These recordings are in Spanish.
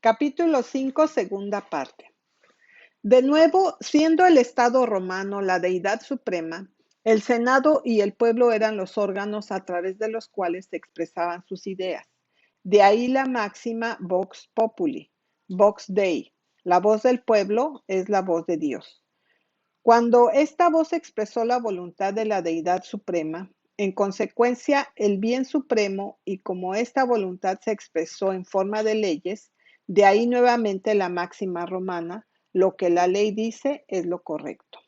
Capítulo 5, segunda parte. De nuevo, siendo el Estado romano la deidad suprema, el Senado y el pueblo eran los órganos a través de los cuales se expresaban sus ideas. De ahí la máxima Vox Populi, Vox Dei. La voz del pueblo es la voz de Dios. Cuando esta voz expresó la voluntad de la deidad suprema, en consecuencia, el bien supremo, y como esta voluntad se expresó en forma de leyes, de ahí nuevamente la máxima romana, lo que la ley dice es lo correcto.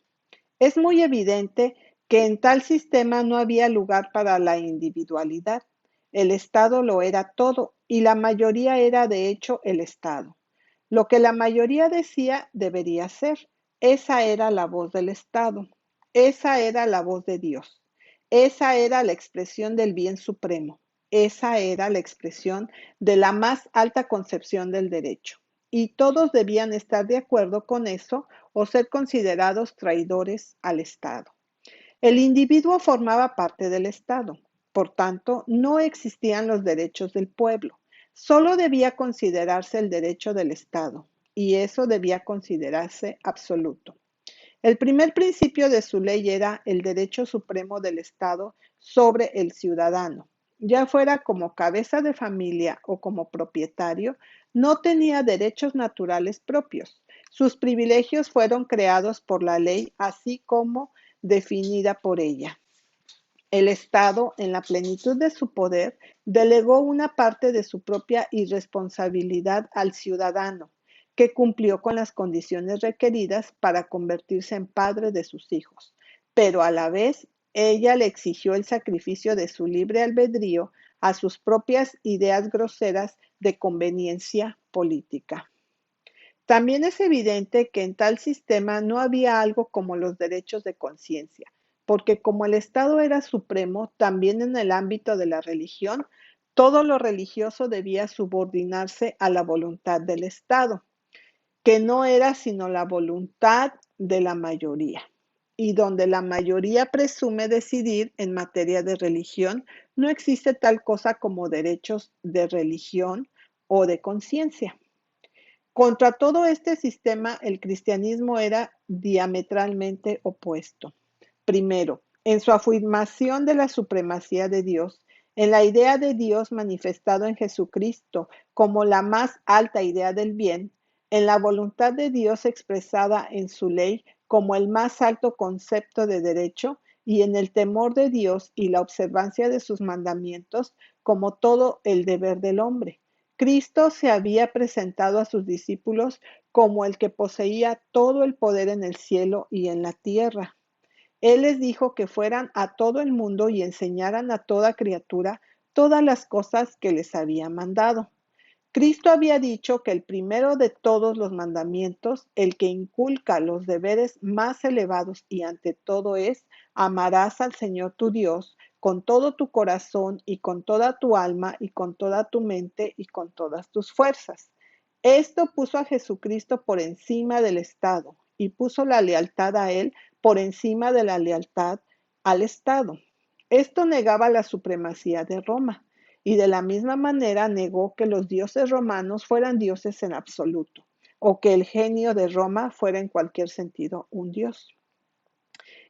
Es muy evidente que en tal sistema no había lugar para la individualidad. El Estado lo era todo y la mayoría era de hecho el Estado. Lo que la mayoría decía debería ser. Esa era la voz del Estado. Esa era la voz de Dios. Esa era la expresión del bien supremo. Esa era la expresión de la más alta concepción del derecho. Y todos debían estar de acuerdo con eso o ser considerados traidores al Estado. El individuo formaba parte del Estado, por tanto, no existían los derechos del pueblo, solo debía considerarse el derecho del Estado, y eso debía considerarse absoluto. El primer principio de su ley era el derecho supremo del Estado sobre el ciudadano. Ya fuera como cabeza de familia o como propietario, no tenía derechos naturales propios. Sus privilegios fueron creados por la ley, así como definida por ella. El Estado, en la plenitud de su poder, delegó una parte de su propia irresponsabilidad al ciudadano, que cumplió con las condiciones requeridas para convertirse en padre de sus hijos, pero a la vez ella le exigió el sacrificio de su libre albedrío a sus propias ideas groseras de conveniencia política. También es evidente que en tal sistema no había algo como los derechos de conciencia, porque como el Estado era supremo, también en el ámbito de la religión, todo lo religioso debía subordinarse a la voluntad del Estado, que no era sino la voluntad de la mayoría. Y donde la mayoría presume decidir en materia de religión, no existe tal cosa como derechos de religión o de conciencia. Contra todo este sistema, el cristianismo era diametralmente opuesto. Primero, en su afirmación de la supremacía de Dios, en la idea de Dios manifestado en Jesucristo como la más alta idea del bien, en la voluntad de Dios expresada en su ley como el más alto concepto de derecho, y en el temor de Dios y la observancia de sus mandamientos como todo el deber del hombre. Cristo se había presentado a sus discípulos como el que poseía todo el poder en el cielo y en la tierra. Él les dijo que fueran a todo el mundo y enseñaran a toda criatura todas las cosas que les había mandado. Cristo había dicho que el primero de todos los mandamientos, el que inculca los deberes más elevados y ante todo es, amarás al Señor tu Dios con todo tu corazón y con toda tu alma y con toda tu mente y con todas tus fuerzas. Esto puso a Jesucristo por encima del Estado y puso la lealtad a Él por encima de la lealtad al Estado. Esto negaba la supremacía de Roma y de la misma manera negó que los dioses romanos fueran dioses en absoluto o que el genio de Roma fuera en cualquier sentido un dios.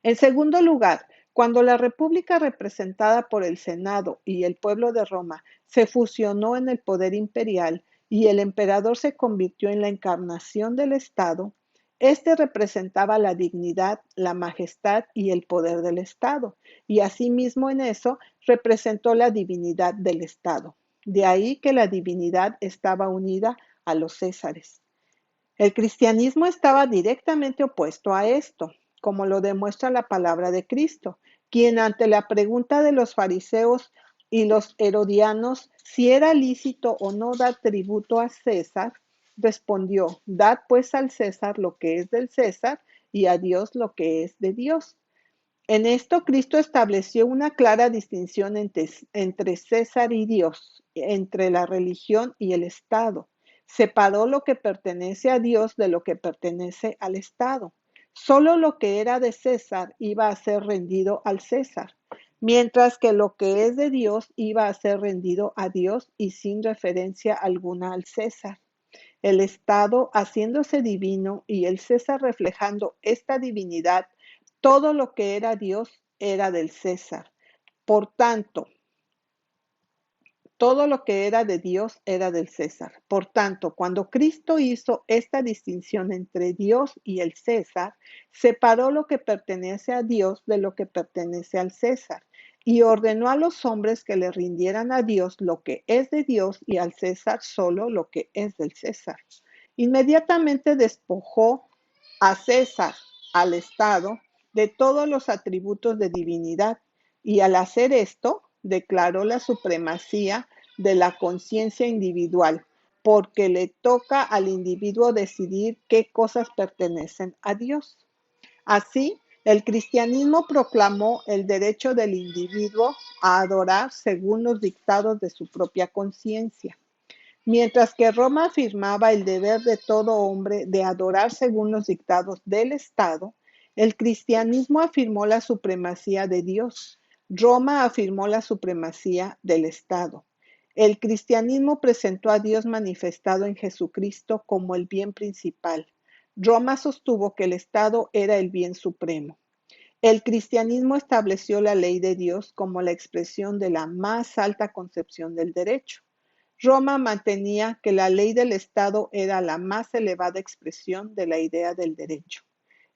En segundo lugar, cuando la república representada por el Senado y el pueblo de Roma se fusionó en el poder imperial y el emperador se convirtió en la encarnación del Estado, este representaba la dignidad, la majestad y el poder del Estado, y asimismo en eso representó la divinidad del Estado. De ahí que la divinidad estaba unida a los césares. El cristianismo estaba directamente opuesto a esto, como lo demuestra la palabra de Cristo, quien ante la pregunta de los fariseos y los herodianos si era lícito o no dar tributo a César, respondió, dad pues al César lo que es del César y a Dios lo que es de Dios. En esto Cristo estableció una clara distinción entre César y Dios, entre la religión y el Estado. Separó lo que pertenece a Dios de lo que pertenece al Estado. Solo lo que era de César iba a ser rendido al César, mientras que lo que es de Dios iba a ser rendido a Dios y sin referencia alguna al César. el Estado haciéndose divino y el César reflejando esta divinidad, todo lo que era Dios era del César. Por tanto, todo lo que era de Dios era del César. Por tanto, cuando Cristo hizo esta distinción entre Dios y el César, separó lo que pertenece a Dios de lo que pertenece al César y ordenó a los hombres que le rindieran a Dios lo que es de Dios y al César solo lo que es del César. Inmediatamente despojó a César, al Estado, de todos los atributos de divinidad y al hacer esto declaró la supremacía de la conciencia individual, porque le toca al individuo decidir qué cosas pertenecen a Dios. Así, el cristianismo proclamó el derecho del individuo a adorar según los dictados de su propia conciencia. Mientras que Roma afirmaba el deber de todo hombre de adorar según los dictados del Estado, el cristianismo afirmó la supremacía de Dios. Roma afirmó la supremacía del Estado. El cristianismo presentó a Dios manifestado en Jesucristo como el bien principal. Roma sostuvo que el Estado era el bien supremo. El cristianismo estableció la ley de Dios como la expresión de la más alta concepción del derecho. Roma mantenía que la ley del Estado era la más elevada expresión de la idea del derecho.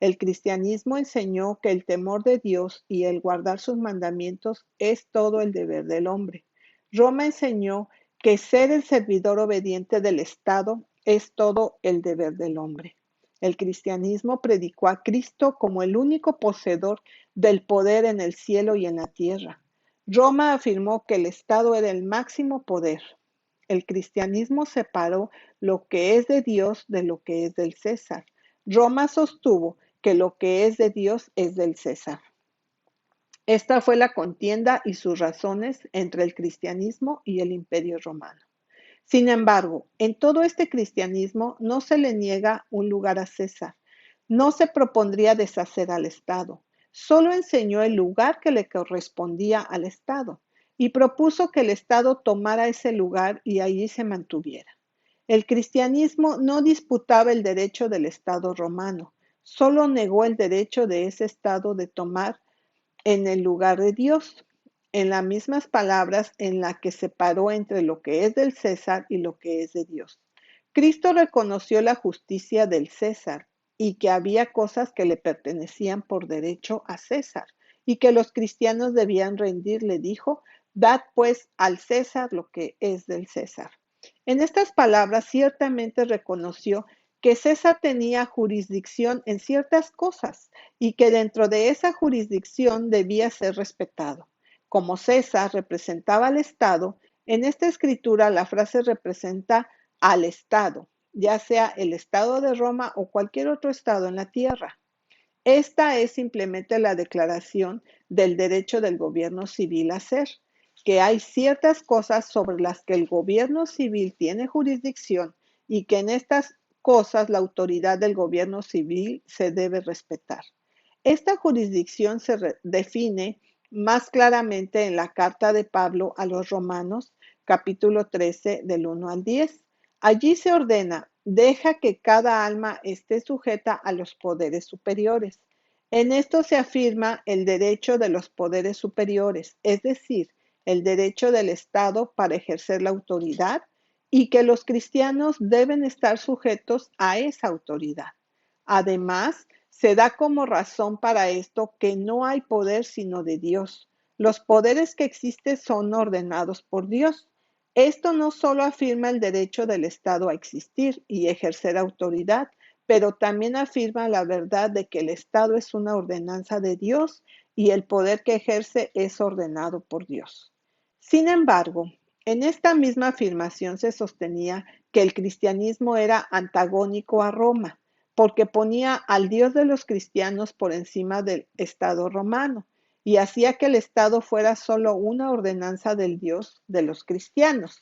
El cristianismo enseñó que el temor de Dios y el guardar sus mandamientos es todo el deber del hombre. Roma enseñó que ser el servidor obediente del Estado es todo el deber del hombre. El cristianismo predicó a Cristo como el único poseedor del poder en el cielo y en la tierra. Roma afirmó que el Estado era el máximo poder. El cristianismo separó lo que es de Dios de lo que es del César. Roma sostuvo que lo que es de Dios es del César. Esta fue la contienda y sus razones entre el cristianismo y el imperio romano. Sin embargo, en todo este cristianismo no se le niega un lugar a César. No se propondría deshacer al Estado. Solo enseñó el lugar que le correspondía al Estado y propuso que el Estado tomara ese lugar y allí se mantuviera. El cristianismo no disputaba el derecho del Estado romano, solo negó el derecho de ese Estado de tomar en el lugar de Dios, en las mismas palabras en la que separó entre lo que es del César y lo que es de Dios. Cristo reconoció la justicia del César y que había cosas que le pertenecían por derecho a César y que los cristianos debían rendirle, dijo, dad pues al César lo que es del César. En estas palabras ciertamente reconoció que César tenía jurisdicción en ciertas cosas y que dentro de esa jurisdicción debía ser respetado. Como César representaba al Estado, en esta escritura la frase representa al Estado, ya sea el Estado de Roma o cualquier otro Estado en la tierra. Esta es simplemente la declaración del derecho del gobierno civil a hacer, que hay ciertas cosas sobre las que el gobierno civil tiene jurisdicción y que en estas cosas la autoridad del gobierno civil se debe respetar. Esta jurisdicción se define más claramente en la carta de Pablo a los Romanos, capítulo 13, del 1 al 10. Allí se ordena, deja que cada alma esté sujeta a los poderes superiores. En esto se afirma el derecho de los poderes superiores, es decir, el derecho del Estado para ejercer la autoridad y que los cristianos deben estar sujetos a esa autoridad. Además, se da como razón para esto que no hay poder sino de Dios. Los poderes que existen son ordenados por Dios. Esto no solo afirma el derecho del Estado a existir y ejercer autoridad, pero también afirma la verdad de que el Estado es una ordenanza de Dios y el poder que ejerce es ordenado por Dios. Sin embargo, en esta misma afirmación se sostenía que el cristianismo era antagónico a Roma, porque ponía al Dios de los cristianos por encima del Estado romano y hacía que el Estado fuera solo una ordenanza del Dios de los cristianos.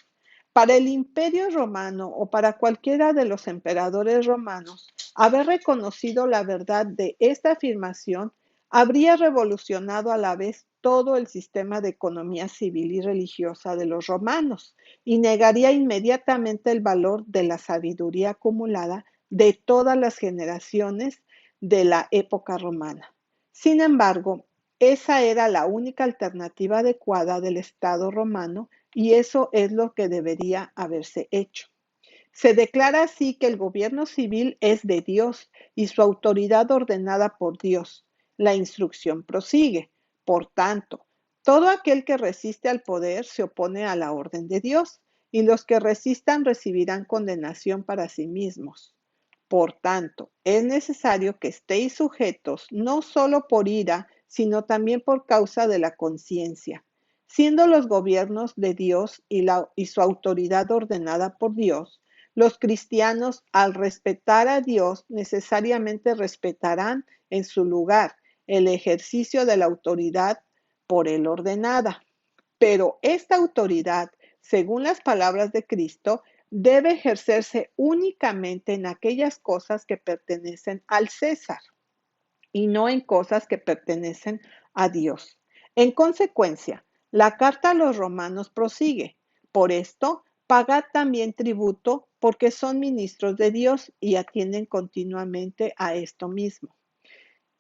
Para el Imperio Romano o para cualquiera de los emperadores romanos, haber reconocido la verdad de esta afirmación habría revolucionado a la vez todo el sistema de economía civil y religiosa de los romanos y negaría inmediatamente el valor de la sabiduría acumulada de todas las generaciones de la época romana. Sin embargo, esa era la única alternativa adecuada del Estado romano y eso es lo que debería haberse hecho. Se declara así que el gobierno civil es de Dios y su autoridad ordenada por Dios. La instrucción prosigue. Por tanto, todo aquel que resiste al poder se opone a la orden de Dios, y los que resistan recibirán condenación para sí mismos. Por tanto, es necesario que estéis sujetos no solo por ira, sino también por causa de la conciencia, siendo los gobiernos de Dios y su autoridad ordenada por Dios. Los cristianos, al respetar a Dios, necesariamente respetarán en su lugar el ejercicio de la autoridad por él ordenada. Pero esta autoridad, según las palabras de Cristo, debe ejercerse únicamente en aquellas cosas que pertenecen al César y no en cosas que pertenecen a Dios. En consecuencia, la carta a los romanos prosigue. Por esto, pagad también tributo porque son ministros de Dios y atienden continuamente a esto mismo.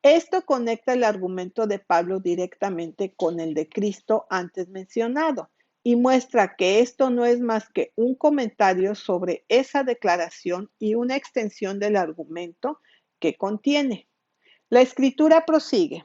Esto conecta el argumento de Pablo directamente con el de Cristo antes mencionado y muestra que esto no es más que un comentario sobre esa declaración y una extensión del argumento que contiene. La escritura prosigue.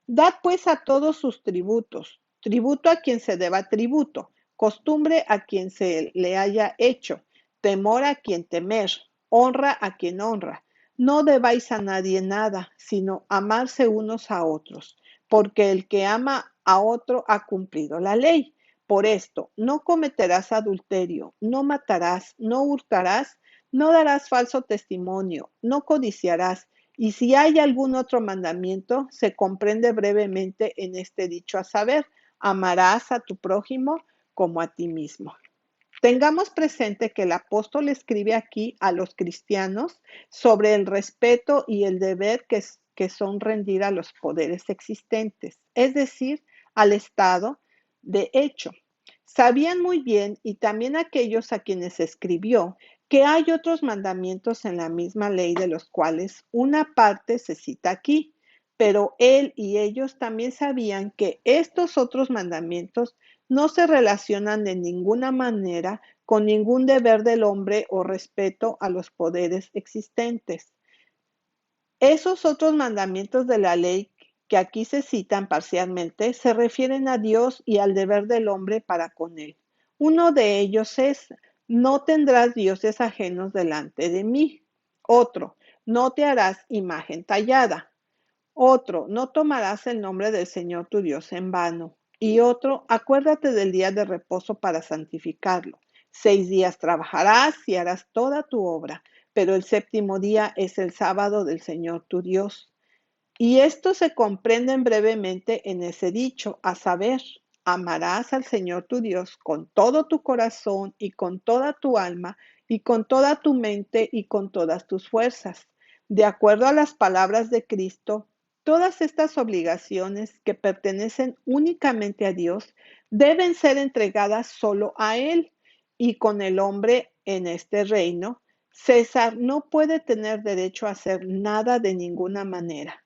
Dad pues a todos sus tributos, tributo a quien se deba tributo, costumbre a quien se le haya hecho, temor a quien temer, honra a quien honra. No debáis a nadie nada, sino amarse unos a otros, porque el que ama a otro ha cumplido la ley. Por esto, no cometerás adulterio, no matarás, no hurtarás, no darás falso testimonio, no codiciarás, y si hay algún otro mandamiento, se comprende brevemente en este dicho, a saber, amarás a tu prójimo como a ti mismo. Tengamos presente que el apóstol escribe aquí a los cristianos sobre el respeto y el deber que son rendir a los poderes existentes, es decir, al Estado. De hecho, sabían muy bien, y también aquellos a quienes escribió, que hay otros mandamientos en la misma ley de los cuales una parte se cita aquí, pero él y ellos también sabían que estos otros mandamientos no se relacionan de ninguna manera con ningún deber del hombre o respeto a los poderes existentes. Esos otros mandamientos de la ley que aquí se citan parcialmente se refieren a Dios y al deber del hombre para con él. Uno de ellos es, no tendrás dioses ajenos delante de mí. Otro, no te harás imagen tallada. Otro, no tomarás el nombre del Señor tu Dios en vano. Y otro, acuérdate del día de reposo para santificarlo. 6 días trabajarás y harás toda tu obra, pero el séptimo día es el sábado del Señor tu Dios. Y esto se comprenden brevemente en ese dicho, a saber, amarás al Señor tu Dios con todo tu corazón y con toda tu alma y con toda tu mente y con todas tus fuerzas. De acuerdo a las palabras de Cristo, todas estas obligaciones que pertenecen únicamente a Dios deben ser entregadas solo a Él y con el hombre en este reino. César no puede tener derecho a hacer nada de ninguna manera.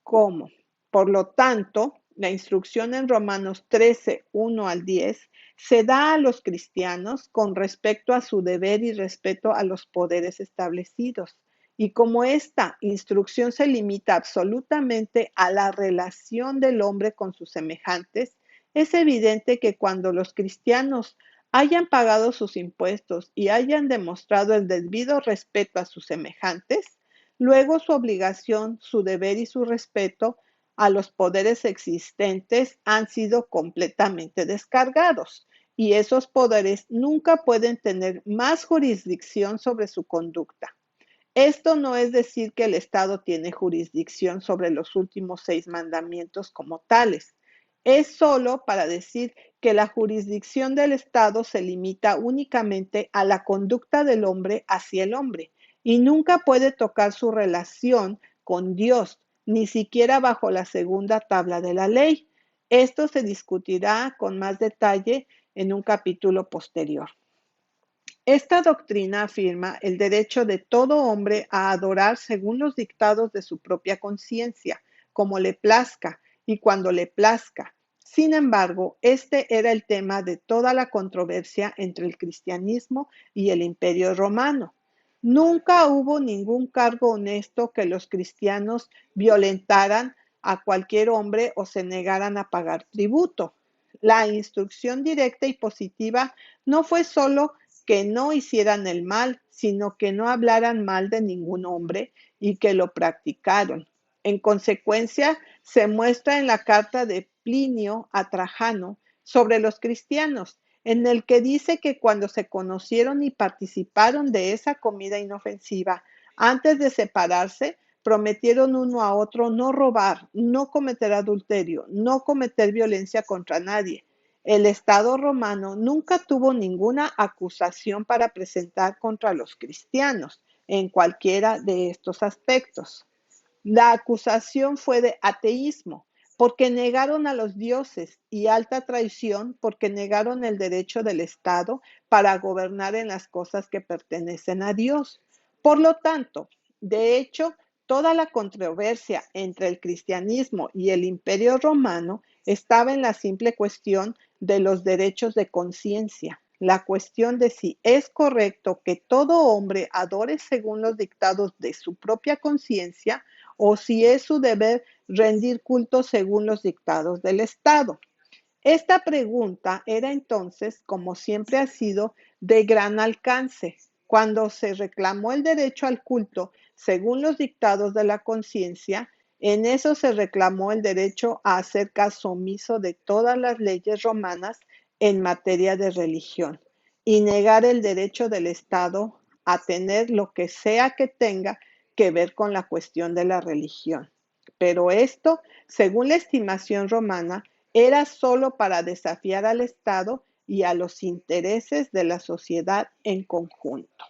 ¿Cómo? Por lo tanto, la instrucción en Romanos 13, 1 al 10, se da a los cristianos con respecto a su deber y respeto a los poderes establecidos. Y como esta instrucción se limita absolutamente a la relación del hombre con sus semejantes, es evidente que cuando los cristianos hayan pagado sus impuestos y hayan demostrado el debido respeto a sus semejantes, luego su obligación, su deber y su respeto a los poderes existentes han sido completamente descargados y esos poderes nunca pueden tener más jurisdicción sobre su conducta. Esto no es decir que el Estado tiene jurisdicción sobre los últimos 6 mandamientos como tales. Es solo para decir que la jurisdicción del Estado se limita únicamente a la conducta del hombre hacia el hombre y nunca puede tocar su relación con Dios, ni siquiera bajo la segunda tabla de la ley. Esto se discutirá con más detalle en un capítulo posterior. Esta doctrina afirma el derecho de todo hombre a adorar según los dictados de su propia conciencia, como le plazca y cuando le plazca. Sin embargo, este era el tema de toda la controversia entre el cristianismo y el Imperio Romano. Nunca hubo ningún cargo honesto que los cristianos violentaran a cualquier hombre o se negaran a pagar tributo. La instrucción directa y positiva no fue solo que no hicieran el mal, sino que no hablaran mal de ningún hombre y que lo practicaron. En consecuencia, se muestra en la carta de Plinio a Trajano sobre los cristianos, en el que dice que cuando se conocieron y participaron de esa comida inofensiva, antes de separarse, prometieron uno a otro no robar, no cometer adulterio, no cometer violencia contra nadie. El Estado romano nunca tuvo ninguna acusación para presentar contra los cristianos en cualquiera de estos aspectos. La acusación fue de ateísmo, porque negaron a los dioses, y alta traición, porque negaron el derecho del Estado para gobernar en las cosas que pertenecen a Dios. Por lo tanto, de hecho, toda la controversia entre el cristianismo y el Imperio Romano estaba en la simple cuestión de los derechos de conciencia, la cuestión de si es correcto que todo hombre adore según los dictados de su propia conciencia o si es su deber rendir culto según los dictados del Estado. Esta pregunta era entonces, como siempre ha sido, de gran alcance. Cuando se reclamó el derecho al culto según los dictados de la conciencia, en eso se reclamó el derecho a hacer caso omiso de todas las leyes romanas en materia de religión y negar el derecho del Estado a tener lo que sea que tenga que ver con la cuestión de la religión. Pero esto, según la estimación romana, era solo para desafiar al Estado y a los intereses de la sociedad en conjunto.